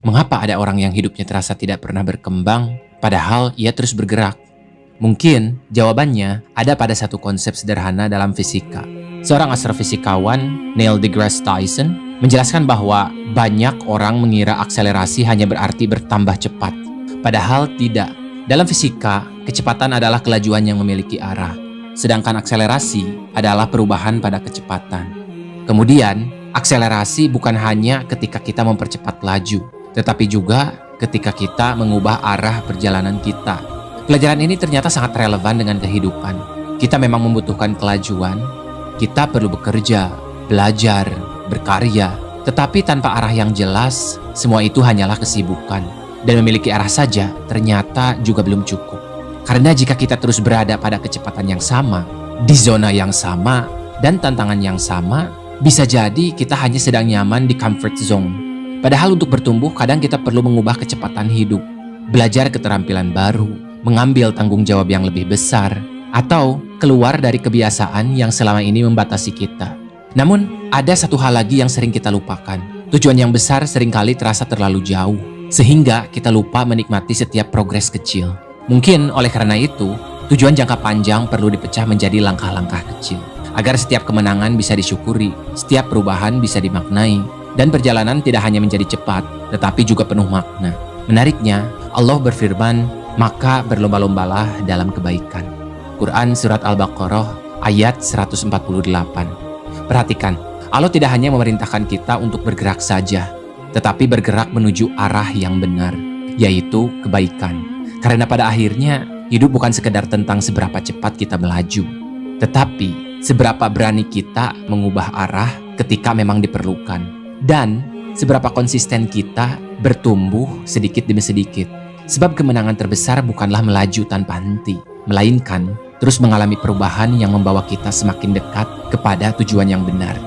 Mengapa ada orang yang hidupnya terasa tidak pernah berkembang, padahal ia terus bergerak? Mungkin jawabannya ada pada satu konsep sederhana dalam fisika. Seorang astrofisikawan, Neil deGrasse Tyson, menjelaskan bahwa banyak orang mengira akselerasi hanya berarti bertambah cepat. Padahal tidak. Dalam fisika, kecepatan adalah kelajuan yang memiliki arah, sedangkan akselerasi adalah perubahan pada kecepatan. Kemudian, akselerasi bukan hanya ketika kita mempercepat laju, tetapi juga ketika kita mengubah arah perjalanan kita. Pelajaran ini ternyata sangat relevan dengan kehidupan. Kita memang membutuhkan kelajuan, kita perlu bekerja, belajar, berkarya, tetapi tanpa arah yang jelas, semua itu hanyalah kesibukan. Dan memiliki arah saja ternyata juga belum cukup. Karena jika kita terus berada pada kecepatan yang sama, di zona yang sama, dan tantangan yang sama, bisa jadi kita hanya sedang nyaman di comfort zone. Padahal untuk bertumbuh kadang kita perlu mengubah kecepatan hidup, belajar keterampilan baru, mengambil tanggung jawab yang lebih besar, atau keluar dari kebiasaan yang selama ini membatasi kita. Namun, ada satu hal lagi yang sering kita lupakan. Tujuan yang besar seringkali terasa terlalu jauh, sehingga kita lupa menikmati setiap progres kecil. Mungkin oleh karena itu, tujuan jangka panjang perlu dipecah menjadi langkah-langkah kecil, agar setiap kemenangan bisa disyukuri, setiap perubahan bisa dimaknai, dan perjalanan tidak hanya menjadi cepat, tetapi juga penuh makna. Menariknya, Allah berfirman, maka berlomba-lombalah dalam kebaikan. Quran Surat Al-Baqarah ayat 148. Perhatikan, Allah tidak hanya memerintahkan kita untuk bergerak saja, tetapi bergerak menuju arah yang benar, yaitu kebaikan. Karena pada akhirnya, hidup bukan sekedar tentang seberapa cepat kita melaju, tetapi seberapa berani kita mengubah arah ketika memang diperlukan, dan seberapa konsisten kita bertumbuh sedikit demi sedikit. Sebab kemenangan terbesar bukanlah melaju tanpa henti, melainkan terus mengalami perubahan yang membawa kita semakin dekat kepada tujuan yang benar.